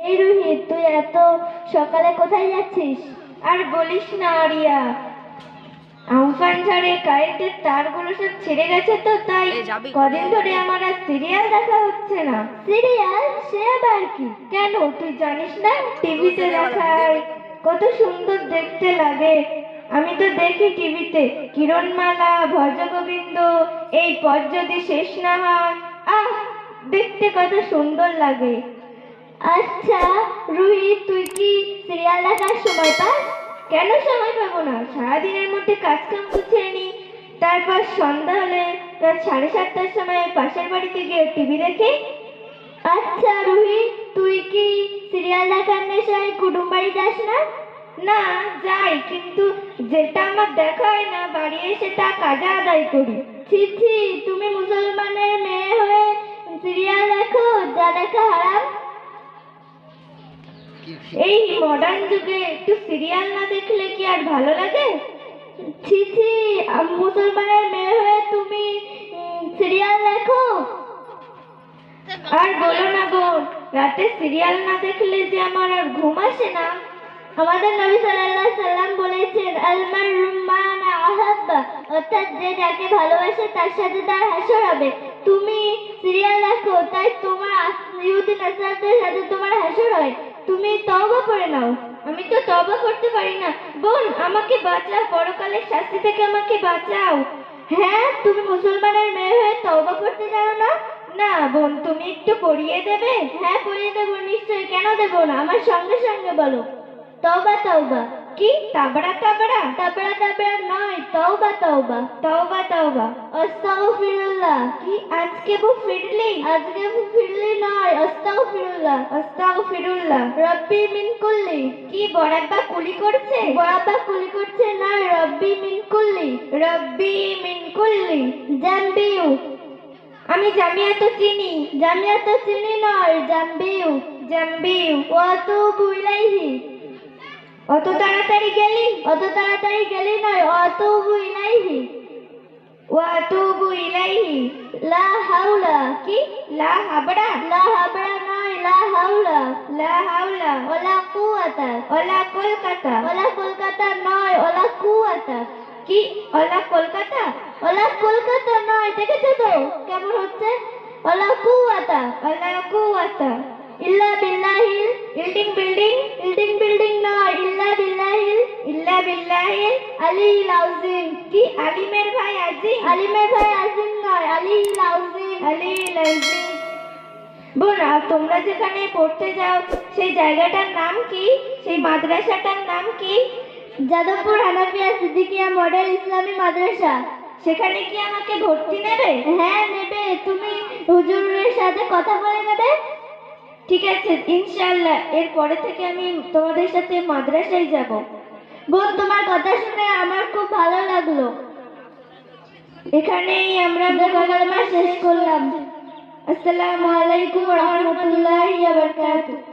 এই রোহিত, তুই এত সকালে কোথায় যাচ্ছিস? আর বলিস না আরিয়া, আমফান ঝড়ে কারেন্টের তারগুলো সব ছিঁড়ে গেছে, তো তাই কদিন ধরে আমার আর সিরিয়াল দেখা হচ্ছে না। সিরিয়াল? সে আবার কি? কেন, তুই জানিস না? টিভিতে দেখায়, কত সুন্দর দেখতে লাগে। আমি তো দেখি টিভিতে কিরণমালা, ভজগোবিন্দ, এই পথ যদি শেষ না হয়, আহ, দেখতে কত সুন্দর লাগে। আচ্ছা রোহিত, তুই কি সিরিয়াল দেখার সময় পাস? কেন সময় পাবো না? সারাদিনের মধ্যে কাজকাম গুছিয়ে নি, তারপর সন্ধ্যা হলে রাত 7:30টার সময় পাশের বাড়িতে গিয়ে টিভি দেখি। আচ্ছা রোহিত, তুই কি সিরিয়াল দেখার নেশায় কুটুম বাড়ি যাস না? না, যাই, কিন্তু যেটা আমার দেখা হয় না, বাড়ি এসে তা কাজা আদায় করি। ছি ছি, তুমি মুসলমানের মেয়ে হয়ে সিরিয়াল দেখো? যা দেখা হারাম। এই মডার্ন যুগে একটু সিরিয়াল না দেখলে কি আর ভালো লাগে? ছি ছি, মুসলমানের মেয়ে হয়ে তুমি সিরিয়াল দেখো? আর বলো না বোন, রাতে সিরিয়াল না দেখলে যে আমার আর ঘুম আসে না। আমাদের নবী সাল্লাল্লাহু আলাইহি সাল্লাম বলেছেন, আল মাররু মান আহাব্বা, অর্থাৎ যে যাকে ভালোবাসে তার সাথে তার হাসর হবে। তুমি সিরিয়াল দেখো, তাই তোমার ইহুদি নাসারাদের সাথে তোমার হাসর হয়। তুমি তওবা করে নাও। আমি তো তওবা করতে পারি না। বোন, আমাকে বাঁচাও, পরকালের শাস্তি থেকে আমাকে বাঁচাও। হ্যাঁ, তুমি মুসলমানের মেয়ে হয়ে তওবা করতে জানো না? না বোন, তুমি একটু পড়িয়ে দেবে? হ্যাঁ, পড়িয়ে দেবো নিশ্চয়ই, কেন দেবো না? আমার সঙ্গে সঙ্গে বলো, তওবা তওবা। কি তাবড়া তাবড়া? তাবড়া তাবড়া নয়, তওবা তওবা। তওবা তওবা। আস্তাগফিরুল্লাহ। কি আজকে বউ ফিরলি? আজকে ফিরলি নয়, আস্তাগফিরুল্লাহ। আস্তাগফিরুল্লাহ। রব্বি মিন কুল্লি। কি বড়াব্বা কুলি করছে? বরাবা কুলি করছে নয়, রব্বি মিন কুল্লি। রব্বি মিন কুল্লি। জাম্বিউ। আমি জামিয়া তো চিনি। জামিয়া তো চিনি নয়, জাম্বিউ। জাম্বিউ। ওয়া আতুবু ইলাইহি। অত তাড়াতাড়ি গেলি? অত তাড়াতাড়ি গেলি নয়, আতুবু ইলাইহি। ওয়া আতুবু ইলাইহি। লা হাওলা। কি লা হাবড়া? লা হাবড়া নয়, লা হাওলা। লা হাওলা। ওয়ালা কুওয়াতা। ওলা কলকাতা। ওলা কলকাতা নয়, ওলা কুওয়াতা। কি ওলা কলকাতা? ওলা কলকাতা নয়, দেখেছো তো কেমন হচ্ছে? ওলা কুওয়াতা। ওলা কুওয়াতা। ইল্লা বিল্লাহিল। ইল্ডিং বিল্ডিং। ইল্ডিং বিল্ডিং নয়, ইল্লা বিল্লাহিল। ইল্লা বিল্লাহিল আলিল আযীম। কি আলিমের ভাই আজিম? আলিমের ভাই আজিম নয়, আলিল আযীম। আলিল আযীম। বোন, তোমরা যেখানে পড়তে যাও সেই জায়গাটার নাম কি? সেই মাদ্রাসাটার নাম কি? যাদবপুর হানাফিয়া সিদ্দিকিয়া মডেল ইসলামী মাদ্রাসা। সেখানে কি আমাকে ভর্তি নেবে? হ্যাঁ নেবে, তুমি হুজুরের সাথে কথা বলে নেবে। ঠিক আছে, ইনশাআল্লাহ এরপরে থেকে আমি তোমাদের সাথে মাদ্রাসায় যাব। বোন, তোমার কথা শুনে আমার খুব ভালো লাগলো। এখানেই আমরা কালেমা শেষ করলাম। আসসালামু আলাইকুম ওয়া রাহমাতুল্লাহি ওয়া বারাকাতুহু।